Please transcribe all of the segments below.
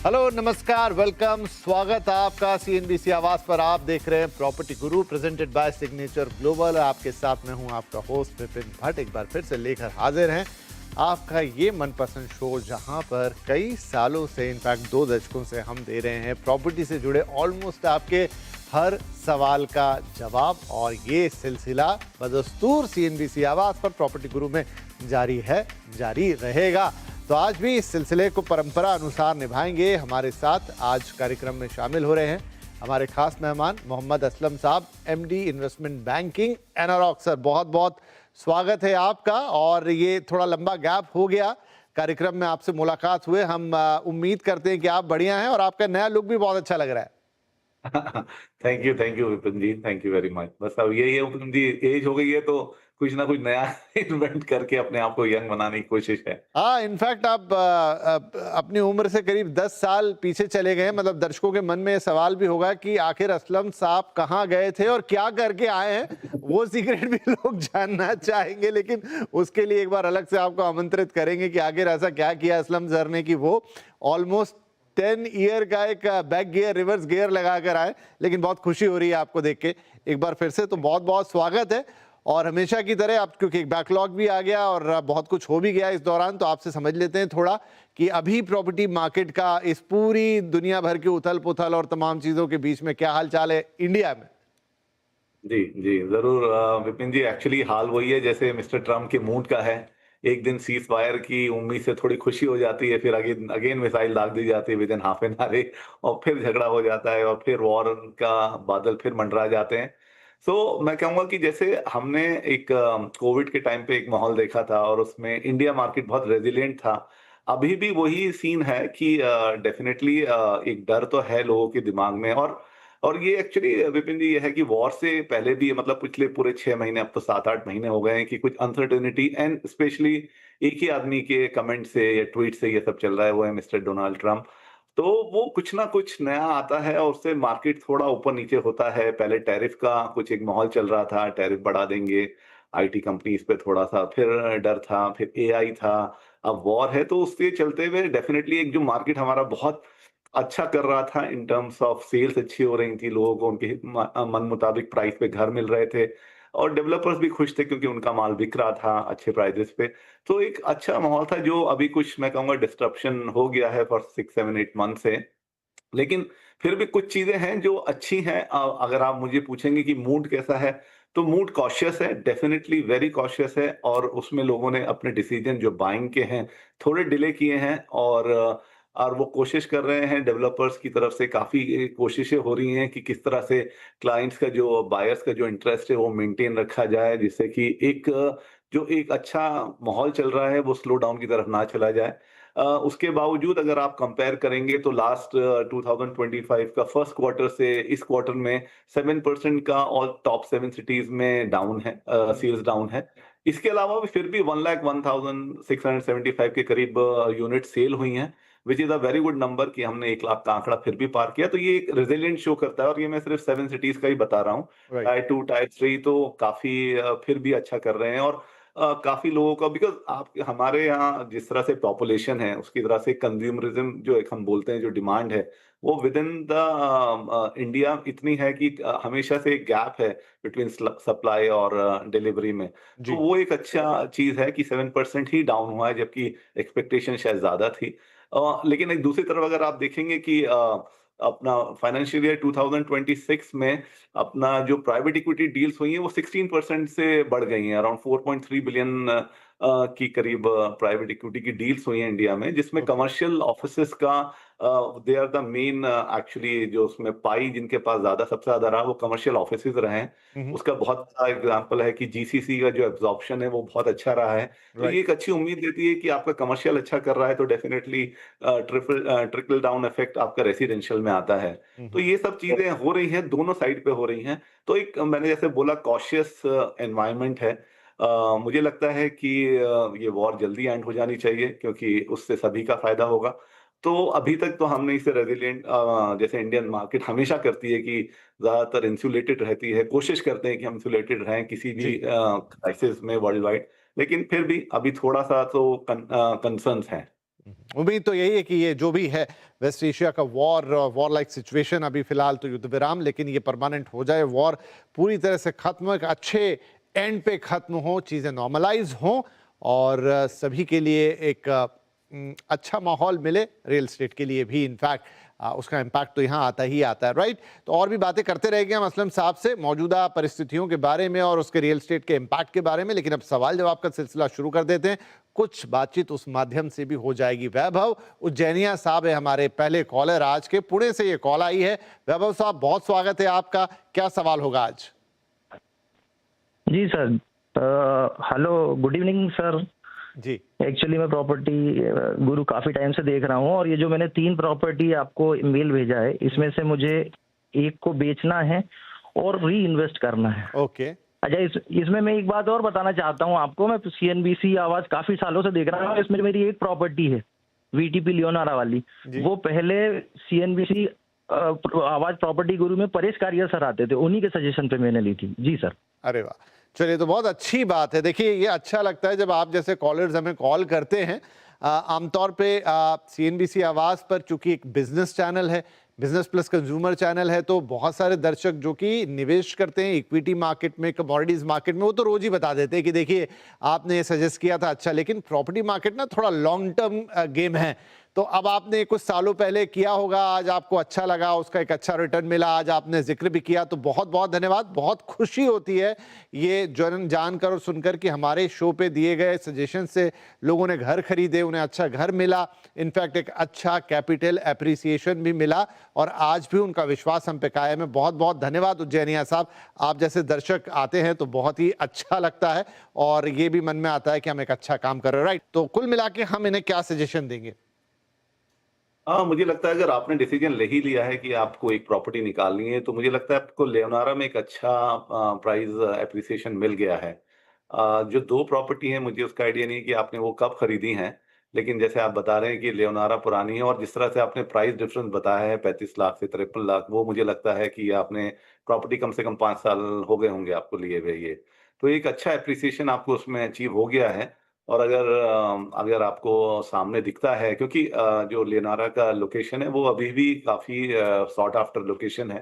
Hello, नमस्कार, welcome, स्वागत है आपका सीएनबीसी आवाज पर। आप देख रहे हैं property Guru presented by signature global. आपके साथ में हूं आपका होस्ट विपिन भट्ट। एक बार फिर से लेकर हाजिर हैं आपका ये मनपसंद शो, जहां पर कई सालों से, इनफैक्ट 2 दशकों से हम दे रहे हैं प्रॉपर्टी से जुड़े ऑलमोस्ट आपके हर सवाल का जवाब। और ये सिलसिला बदस्तूर सीएनबीसी आवाज पर प्रॉपर्टी गुरु में जारी है, जारी रहेगा। तो आज भी इस सिलसिले को परंपरा अनुसार निभाएंगे। हमारे साथ आज कार्यक्रम में शामिल हो रहे हैं हमारे खास मेहमान मोहम्मद असलम साहब, MD investment banking, Anarock. Sir, बहुत बहुत स्वागत है आपका। और ये थोड़ा लंबा गैप हो गया, कार्यक्रम में आपसे मुलाकात हुए। हम उम्मीद करते हैं कि आप बढ़िया हैं और आपका नया लुक भी बहुत अच्छा लग रहा है। Thank you Vipin ji, thank you very much. बस अब यही है विपिन जी, एज हो गई है तो कुछ ना कुछ नया इन्वेंट करके अपने आप को यंग बनाने की कोशिश है। हाँ, इनफैक्ट आप अपनी उम्र से करीब 10 साल पीछे चले गए। मतलब दर्शकों के मन में ये सवाल भी होगा कि आखिर असलम साहब कहाँ गए थे और क्या करके आए हैं, वो सीक्रेट भी लोग जानना चाहेंगे। लेकिन उसके लिए एक बार अलग से आपको आमंत्रित करेंगे कि आखिर ऐसा क्या किया असलम सर ने कि वो ऑलमोस्ट 10 ईयर का एक बैक गियर, रिवर्स गियर लगा कर आए। लेकिन बहुत खुशी हो रही है आपको देख के एक बार फिर से, तो बहुत बहुत स्वागत है। और हमेशा की तरह आप, क्योंकि एक बैकलॉग भी आ गया और बहुत कुछ हो भी गया इस दौरान, तो आपसे समझ लेते हैं थोड़ा कि अभी प्रॉपर्टी मार्केट का इस पूरी दुनिया भर की उथल पुथल और तमाम चीज़ों के बीच में क्या हाल चाल है इंडिया में। जी, जी, ज़रूर विपिन जी, एक्चुअली हाल वही है जैसे मिस्टर ट्रम्प के मूड का है। एक दिन सीज़ फायर की उम्मीद से थोड़ी खुशी हो जाती है, फिर अगेन अगेन मिसाइल दाग दी जाती है विदिन हाफ एन आवर और फिर झगड़ा हो जाता है और फिर वॉर का बादल फिर मंडरा जाते हैं। सो मैं कहूँगा कि जैसे हमने एक कोविड के टाइम पे एक माहौल देखा था और उसमें इंडिया मार्केट बहुत रेज़िलिएंट था। अभी भी वही सीन है कि डेफ़िनेटली एक डर तो है लोगों के दिमाग में और ये एक्चुअली विपिन जी ये है कि वॉर से पहले भी मतलब पिछले पूरे 6 महीने, अब तो 7-8 महीने हो गए हैं कि कुछ अनसर्टेनिटी एंड स्पेशली एक ही आदमी के कमेंट से या ट्वीट से ये सब चल रहा है, वो है मिस्टर डोनाल्ड ट्रम्प। तो वो कुछ ना कुछ नया आता है और उससे मार्केट थोड़ा ऊपर-नीचे होता है। पहले टैरिफ का कुछ एक माहौल चल रहा था, टैरिफ बढ़ा देंगे आईटी कंपनीज़ पे थोड़ा-सा, फिर डर था, फिर एआई था, अब वॉर है। तो उसके चलते हुए डेफिनिटली एक जो मार्केट हमारा बहुत अच्छा कर रहा था इन टर्म्स ऑफ सेल्स अच्छी हो रही थी, लोगों को उनके मन मुताबिक प्राइस पे घर मिल रहे थे और डेवलपर्स भी खुश थे क्योंकि उनका माल बिक रहा था अच्छे प्राइसेस पे। तो एक अच्छा माहौल था जो अभी कुछ मैं कहूँगा डिस्ट्रप्शन हो गया है फॉर 6, 7, 8 मंथ से। लेकिन फिर भी कुछ चीज़ें हैं जो अच्छी हैं। अगर आप मुझे पूछेंगे कि मूड कैसा है, तो मूड कॉशियस है, डेफिनिटली वेरी कॉशियस है और उसमें लोगों ने अपने डिसीजन जो बाइंग के हैं, थोड़े डिले किए हैं और वो कोशिश कर रहे हैं डेवलपर्स की तरफ से काफ़ी कोशिशें हो रही हैं कि किस तरह से क्लाइंट्स का जो बायर्स का जो इंटरेस्ट है वो मेंटेन रखा जाए जिससे कि जो एक अच्छा माहौल चल रहा है वो स्लो डाउन की तरफ ना चला जाए। उसके बावजूद अगर आप कंपेयर करेंगे तो लास्ट 2025 का फर्स्ट क्वार्टर से इस क्वार्टर में 7% का ऑल टॉप 7 सिटीज में डाउन है, सेल्स डाउन है। इसके अलावा भी फिर भी 1,01,675 के करीब यूनिट सेल हुई हैं, which is a very good number कि हमने 1 लाख का आंकड़ा फिर भी पार किया। तो ये एक रेजिलिएंट शो करता है और ये मैं सिर्फ 7 सिटीज का ही बता रहा हूँ। राइट। टायर 2, टायर 3 तो काफ़ी फिर भी अच्छा कर रहे हैं और काफ़ी लोगों का बिकॉज़ आप हमारे यहाँ जिस तरह से पॉपुलेशन है, उसकी तरह से कंज़्यूमरिज़्म जो एक हम बोलते हैं जो डिमांड है, वो विदिन द इंडिया इतनी है कि हमेशा से एक गैप है बिटवीन सप्लाई और डिलीवरी में। तो जी। वो एक अच्छा चीज़ है कि 7% ही डाउन हुआ है जबकि एक्सपेक्टेशन शायद ज़्यादा थी। लेकिन एक दूसरी तरफ अगर आप देखेंगे कि अपना फाइनेंशियल ईयर 2026 में अपना जो प्राइवेट इक्विटी डील्स हुई हैं वो 16% से बढ़ गई हैं। अराउंड 4.3 बिलियन की करीब प्राइवेट इक्विटी की डील्स हुई हैं इंडिया में, जिसमें ओके। कमर्शियल ऑफिसेज़ का they are the main actually जो उसमें पाई जिनके पास ज़्यादा सबसे ज़्यादा रहा वो कमर्शियल ऑफिसेज़ रहे हैं। उसका बहुत बड़ा एग्ज़ाम्पल है कि जीसीसी का जो एब्ज़ॉर्प्शन है वो बहुत अच्छा रहा है। तो ये राइट। एक अच्छी उम्मीद देती है कि आपका कमर्शियल अच्छा कर रहा है तो डेफ़िनिटली ट्रिकल डाउन इफ़ेक्ट आपका रेज़िडेंशियल में आता है। तो ये सब चीज़ें हो रही हैं, दोनों साइड पे हो रही हैं। तो एक मैंने जैसे बोला कॉशियस एनवायरनमेंट है। मुझे लगता है कि ये वॉर जल्दी एंड हो जानी चाहिए क्योंकि उससे सभी का फ़ायदा होगा। तो अभी तक तो हमने इसे रेज़िलिएंट जैसे इंडियन मार्केट हमेशा करती है कि ज़्यादातर इंसुलेटेड रहती है, कोशिश करते हैं कि हम इंसुलेटेड रहें किसी भी जी। क्राइसिस में वर्ल्ड वाइड। लेकिन फिर भी अभी थोड़ा-सा तो कंसर्न्स हैं। उम्मीद तो यही है कि ये जो भी है वेस्ट एशिया का वॉर लाइक सिचुएशन, अभी फिलहाल तो युद्ध विराम, लेकिन ये परमानेंट हो जाए, वॉर पूरी तरह से खत्म हो, एक अच्छे एंड पे खत्म हो, चीज़ें नॉर्मलाइज हों और सभी के लिए एक अच्छा माहौल मिले, रियल एस्टेट के लिए भी इनफैक्ट उसका इम्पैक्ट तो यहाँ आता ही आता है, राइट। तो और भी बातें करते रहेंगे हम असलम साहब से मौजूदा परिस्थितियों के बारे में और उसके रियल एस्टेट के इम्पैक्ट के बारे में, लेकिन अब सवाल जवाब का सिलसिला शुरू कर देते हैं। कुछ बातचीत उस माध्यम से भी हो जाएगी। वैभव उज्जैनिया साहब है हमारे पहले कॉलर आज के, पुणे से ये कॉल आई है। वैभव साहब बहुत स्वागत है आपका, क्या सवाल होगा आज? जी sir, hello, good evening sir. जी एक्चुअली मैं प्रॉपर्टी गुरु काफी टाइम से देख रहा हूँ और ये जो मैंने 3 प्रॉपर्टी आपको मेल भेजा है, इसमें से मुझे एक को बेचना है और री इन्वेस्ट करना है। ओके। अच्छा, इसमें मैं एक बात और बताना चाहता हूँ आपको। मैं सीएनबीसी आवाज काफी सालों से देख रहा हूँ। इसमें मेरी एक प्रॉपर्टी है वीटीपी लियोनारा वाली, वो पहले सीएनबीसी आवाज प्रॉपर्टी गुरु में परेश कारिया सर आते थे, उन्हीं के सजेशन पे मैंने ली थी। जी सर। अरे वाह, चलिए तो बहुत अच्छी बात है। देखिए ये अच्छा लगता है जब आप जैसे कॉलर्स हमें कॉल करते हैं। आमतौर पे सीएनबीसी आवाज़ पर चूंकि एक बिजनेस चैनल है, बिजनेस प्लस कंज्यूमर चैनल है, तो बहुत सारे दर्शक जो कि निवेश करते हैं इक्विटी मार्केट में, कमोडिटीज मार्केट में, वो तो रोज ही बता देते हैं कि देखिए आपने ये सजेस्ट किया था अच्छा, लेकिन प्रॉपर्टी मार्केट ना थोड़ा लॉन्ग टर्म गेम है। तो अब आपने कुछ सालों पहले किया होगा, आज आपको अच्छा लगा, उसका एक अच्छा रिटर्न मिला, आज आपने जिक्र भी किया, तो बहुत बहुत धन्यवाद। बहुत खुशी होती है ये जानकर और सुनकर कि हमारे शो पे दिए गए सजेशन से लोगों ने घर खरीदे, उन्हें अच्छा घर मिला, इनफैक्ट एक अच्छा कैपिटल एप्रिसिएशन भी मिला और आज भी उनका विश्वास हम पे कायम है। बहुत बहुत धन्यवाद उज्जैनिया साहब, आप जैसे दर्शक आते हैं तो बहुत ही अच्छा लगता है और ये भी मन में आता है कि हम एक अच्छा काम कर रहे हैं, राइट। तो कुल मिला के हम इन्हें क्या सजेशन देंगे? हाँ, मुझे लगता है अगर आपने डिसीजन ले ही लिया है कि आपको एक प्रॉपर्टी निकालनी है, तो मुझे लगता है आपको लियोनारा में एक अच्छा प्राइस एप्रिसिएशन मिल गया है। जो 2 प्रॉपर्टी हैं, मुझे उसका आइडिया नहीं है कि आपने वो कब खरीदी हैं, लेकिन जैसे आप बता रहे हैं कि लियोनारा पुरानी है और जिस तरह से आपने प्राइस डिफरेंस बताया है 35 लाख से 53 लाख, वो मुझे लगता है कि आपने प्रॉपर्टी कम से कम 5 साल हो गए होंगे आपको लिए हुए ये। तो एक अच्छा एप्रिसिएशन आपको उसमें अचीव हो गया है। और अगर आपको सामने दिखता है क्योंकि जो लियोनारा का लोकेशन है वो अभी भी काफ़ी सॉट आफ्टर लोकेशन है।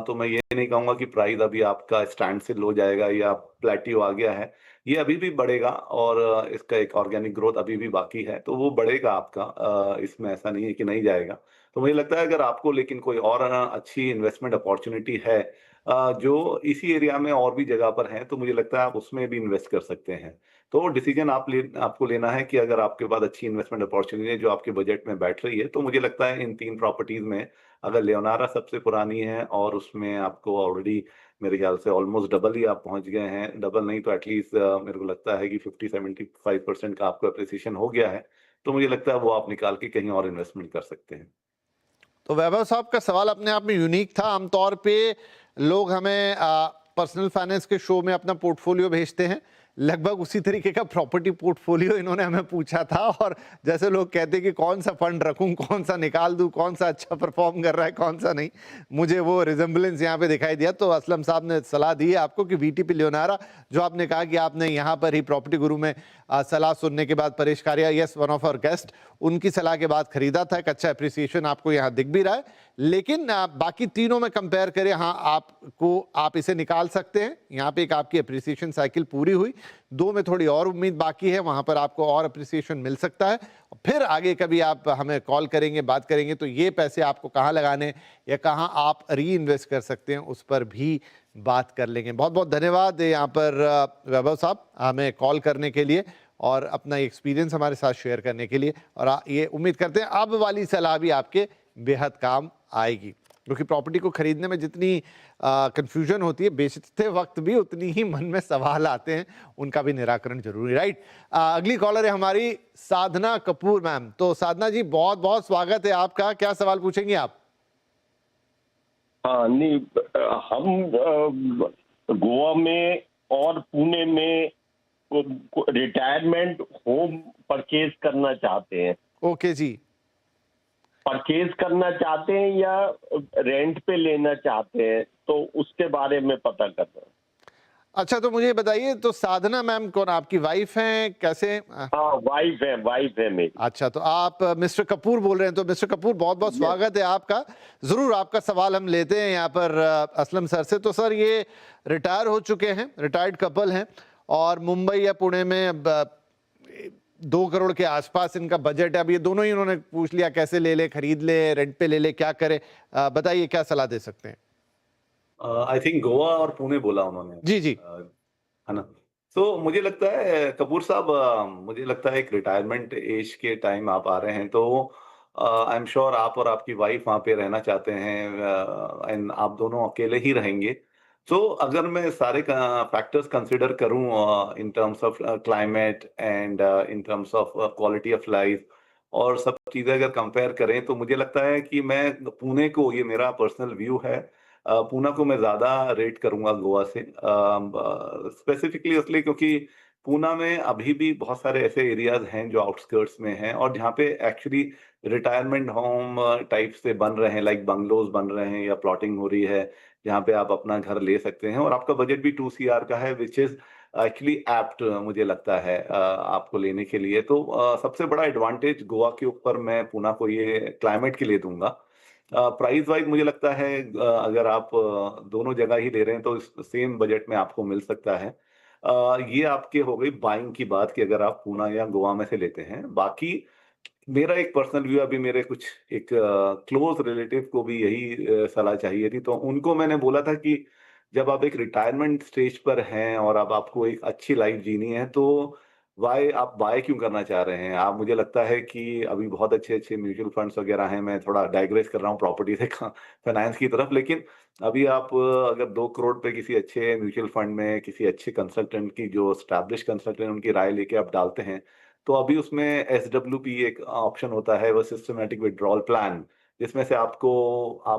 तो मैं ये नहीं कहूँगा कि प्राइस अभी आपका स्टैंड स्टिल हो जाएगा या प्लेटियो आ गया है। ये अभी भी बढ़ेगा और इसका एक ऑर्गेनिक ग्रोथ अभी भी बाकी है, तो वो बढ़ेगा आपका। इसमें ऐसा नहीं है कि नहीं जाएगा। तो मुझे लगता है अगर आपको लेकिन कोई और अच्छी इन्वेस्टमेंट अपॉर्च्युनिटी है जो इसी एरिया में और भी जगह पर है, तो मुझे लगता है आप उसमें भी इन्वेस्ट कर सकते हैं। तो डिसीजन आपको लेना है कि अगर आपके पास अच्छी इन्वेस्टमेंट अपॉर्चुनिटी है जो आपके बजट में बैठ रही है, तो मुझे लगता है इन 3 प्रॉपर्टीज में अगर लियोनारा सबसे पुरानी है और उसमें आपको ऑलरेडी मेरे ख्याल से ऑलमोस्ट डबल ही आप पहुंच गए हैं, डबल नहीं तो एटलीस्ट मेरे को लगता है कि 50-75% का आपको अप्रिसिएशन हो गया है, तो मुझे लगता है वो आप निकाल के कहीं और इन्वेस्टमेंट कर सकते हैं। तो वैभव साहब का सवाल अपने आप में यूनिक था। आमतौर पे लोग हमें पर्सनल फाइनेंस के शो में अपना पोर्टफोलियो भेजते हैं, लगभग उसी तरीके का प्रॉपर्टी पोर्टफोलियो इन्होंने हमें पूछा था और जैसे लोग कहते हैं कि कौन सा फंड रखूं, कौन सा निकाल दूं, कौन सा अच्छा परफॉर्म कर रहा है, कौन सा नहीं, मुझे वो रिजेंबलेंस यहाँ पे दिखाई दिया। तो असलम साहब ने सलाह दी है आपको कि वीटीपी लियोनारा, जो आपने कहा कि आपने यहाँ पर ही प्रॉपर्टी गुरु में सलाह सुनने के बाद Paresh Kariya, yes one of our guest, उनकी सलाह के बाद खरीदा था। एक अच्छा अप्रिसिएशन आपको यहाँ दिख भी रहा है, लेकिन बाकी तीनों में कंपेयर करें, हाँ आप इसे निकाल सकते हैं। यहाँ पे एक आपकी अप्रिसिएशन साइकिल पूरी हुई, 2 में थोड़ी और उम्मीद बाकी है, वहां पर आपको और अप्रिसिएशन मिल सकता है। फिर आगे कभी आप हमें कॉल करेंगे, बात करेंगे, तो ये पैसे आपको कहाँ लगाने या कहाँ आप री इन्वेस्ट कर सकते हैं उस पर भी बात कर लेंगे। बहुत बहुत धन्यवाद यहाँ पर वैभव साहब हमें कॉल करने के लिए और अपना एक्सपीरियंस हमारे साथ शेयर करने के लिए। और ये उम्मीद करते हैं अब वाली सलाह भी आपके बेहद काम आएगी, क्योंकि प्रॉपर्टी को खरीदने में जितनी कंफ्यूजन होती है, बेचते वक्त भी उतनी ही मन में सवाल आते हैं, उनका भी निराकरण जरूरी, राइट। अगली कॉलर है हमारी साधना कपूर मैम। तो साधना जी बहुत बहुत स्वागत है आपका, क्या सवाल पूछेंगे आप? हाँ नहीं, हम गोवा में और पुणे में रिटायरमेंट होम परचेज करना चाहते हैं। ओके जी। परचेज करना चाहते हैं या रेंट पे लेना चाहते हैं, तो उसके बारे में पता करना। अच्छा, तो मुझे बताइए, तो साधना मैम कौन, आपकी वाइफ हैं, कैसे? हाँ, वाइफ है मेरी। अच्छा, तो आप मिस्टर कपूर बोल रहे हैं। तो मिस्टर कपूर, बहुत बहुत स्वागत है आपका। जरूर आपका सवाल हम लेते हैं यहाँ पर असलम सर से। तो सर, ये रिटायर हो चुके हैं, रिटायर्ड कपल हैं, और मुंबई या पुणे में अब 2 करोड़ के आसपास इनका बजट है। अब ये दोनों ही उन्होंने पूछ लिया, कैसे ले ले, खरीद ले, रेंट पे ले ले, क्या करे? बताइए, क्या सलाह दे सकते हैं? आई थिंक गोवा और पुणे बोला उन्होंने। जी जी। है ना? तो मुझे लगता है कपूर साहब, मुझे लगता है एक रिटायरमेंट एज के टाइम आप आ रहे हैं, तो आई एम श्योर आप और आपकी वाइफ वहाँ पे रहना चाहते हैं, एंड आप दोनों अकेले ही रहेंगे। तो अगर मैं सारे फैक्टर्स कंसिडर करूं in terms of climate and in terms of quality of life और सब चीज़ें अगर कंपेयर करें, तो मुझे लगता है कि मैं पुणे को, ये मेरा पर्सनल व्यू है, पूना को मैं ज़्यादा रेट करूँगा गोवा से। स्पेसिफिकली इसलिए क्योंकि पूना में अभी भी बहुत सारे ऐसे एरियाज़ हैं जो आउटस्कर्ट्स में हैं और जहाँ पे एक्चुअली रिटायरमेंट होम टाइप से बन रहे हैं, लाइक बंगलोज़ बन रहे हैं या प्लॉटिंग हो रही है, जहाँ पे आप अपना घर ले सकते हैं और आपका बजट भी 2 सीआर का है, व्हिच इज़ एक्चुअली एप्ट मुझे लगता है आपको लेने के लिए। तो सबसे बड़ा एडवांटेज गोवा के ऊपर मैं पूना को ये क्लाइमेट के लिए दूँगा। प्राइस वाइज मुझे लगता है अगर आप दोनों जगह ही ले रहे हैं तो सेम बजट में आपको मिल सकता है। ये आपके हो गई बाइंग की बात कि अगर आप पूना या गोवा में से लेते हैं। बाकी मेरा एक पर्सनल व्यू, अभी मेरे कुछ एक क्लोज रिलेटिव को भी यही सलाह चाहिए थी, तो उनको मैंने बोला था कि जब आप एक रिटायरमेंट स्टेज पर हैं और अब आपको एक अच्छी लाइफ जीनी है, तो आप बाय क्यों करना चाह रहे हैं? आप, मुझे लगता है कि अभी बहुत अच्छे-अच्छे म्यूचुअल फंड्स वगैरह हैं, मैं थोड़ा डाइग्रेस कर रहा हूँ प्रॉपर्टी से फाइनेंस की तरफ, लेकिन अभी आप अगर 2 करोड़ पे किसी अच्छे म्यूचुअल फंड में, किसी अच्छे कंसल्टेंट की, जो एस्टेब्लिश कंसल्टेंट, उनकी राय लेके आप डालते हैं, तो अभी उसमें एसडब्ल्यूपी एक ऑप्शन होता है, वो सिस्टमैटिक विथड्रॉल प्लान, जिसमें से आप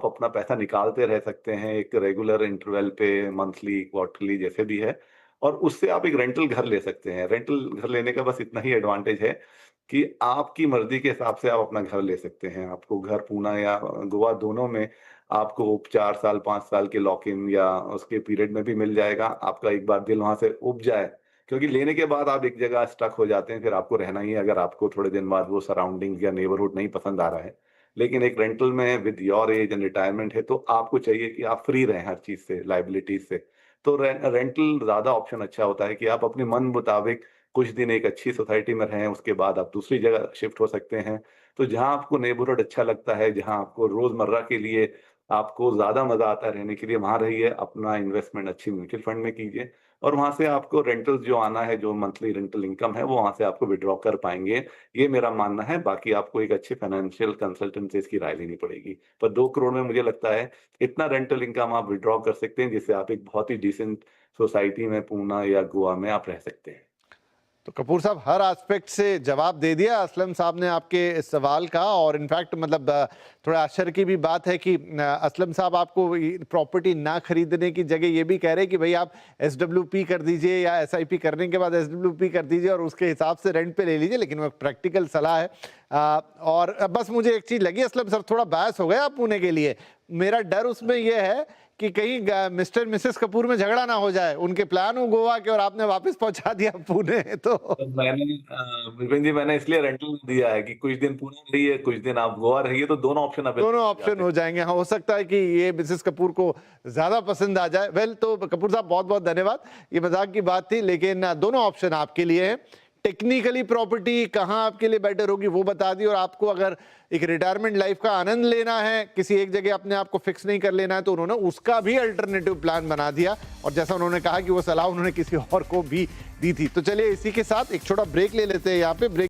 अपना पैसा निकालते रह सकते हैं एक रेगुलर इंटरवल पे, मंथली, क्वार्टरली, जैसे भी है, और उससे आप एक रेंटल घर ले सकते हैं। रेंटल घर लेने का बस इतना ही एडवांटेज है कि आपकी मर्ज़ी के हिसाब से आप अपना घर ले सकते हैं। आपको घर पूना या गोवा दोनों में आपको 4 साल, 5 साल के लॉक इन या उसके पीरियड में भी मिल जाएगा। आपका एक बार दिल वहाँ से ऊब जाए, क्योंकि लेने के बाद आप एक जगह स्टक हो जाते हैं, फिर आपको रहना ही है अगर आपको थोड़े दिन बाद वो सराउंडिंग्स या नेबरहुड नहीं पसंद आ रहा है। लेकिन एक रेंटल में with your age and retirement है, तो आपको चाहिए कि आप फ्री रहें हर चीज़ से, लायबिलिटीज़ से। तो रेंटल ज़्यादा ऑप्शन अच्छा होता है कि आप अपने मन मुताबिक कुछ दिन एक अच्छी सोसाइटी में रहें, उसके बाद आप दूसरी जगह शिफ्ट हो सकते हैं। तो जहाँ आपको नेबरहुड अच्छा लगता है, जहाँ आपको रोज़मर्रा के लिए आपको ज़्यादा मज़ा आता है रहने के लिए, वहाँ रहिए। अपना इन्वेस्टमेंट अच्छी म्यूचुअल फंड में कीजिए और वहाँ से आपको रेंटल्स जो आना है, जो मंथली रेंटल इनकम है, वो वहाँ से आपको विथड्रॉ कर पाएँगे। ये मेरा मानना है। बाकी आपको एक अच्छे फाइनेंशियल कंसल्टेंट से इसकी राय लेनी पड़ेगी। पर 2 करोड़ में मुझे लगता है इतना रेंटल इनकम आप विथड्रॉ कर सकते हैं, जिससे आप एक बहुत ही डिसेंट सोसाइटी में पूना या गोवा में आप रह सकते हैं। तो कपूर साहब, हर एस्पेक्ट से जवाब दे दिया असलम साहब ने आपके इस सवाल का। और इनफैक्ट मतलब थोड़ा आश्चर्य की भी बात है कि असलम साहब आपको प्रॉपर्टी ना खरीदने की जगह ये भी कह रहे हैं कि भाई आप एसडब्ल्यूपी कर दीजिए या एसआईपी करने के बाद एसडब्ल्यूपी कर दीजिए और उसके हिसाब से रेंट पे ले लीजिए। लेकिन वो प्रैक्टिकल सलाह है। और बस मुझे एक चीज़ लगी, असलम सर थोड़ा बहस हो गया पुणे के लिए। मेरा डर उसमें यह है कि कहीं मिस्टर मिसेस कपूर में झगड़ा ना हो जाए, उनके प्लान हो गोवा के और आपने वापस पहुंचा दिया पुणे। तो मैंने विपिन जी, मैंने इसलिए रेंटल दिया है कि कुछ दिन पुणे रहिए, कुछ दिन आप गोवा रहिए, तो दोनों ऑप्शन हो जाएंगे। हाँ, हो सकता है कि ये मिसेस कपूर को ज्यादा पसंद आ जाए। वेल, तो कपूर साहब बहुत बहुत धन्यवाद। ये मजाक की बात थी, लेकिन दोनों ऑप्शन आपके लिए हैं। टेक्निकली प्रॉपर्टी कहाँ आपके लिए बेटर होगी वो बता दी, और आपको अगर एक रिटायरमेंट लाइफ का आनंद लेना है, किसी एक जगह अपने आप को फिक्स नहीं कर लेना है, तो उन्होंने उसका भी अल्टरनेटिव प्लान बना दिया। और जैसा उन्होंने कहा कि वो सलाह उन्होंने किसी और को भी दी थी। तो चलिए इसी के साथ एक छोटा ब्रेक ले लेते हैं यहाँ पे। ब्रेक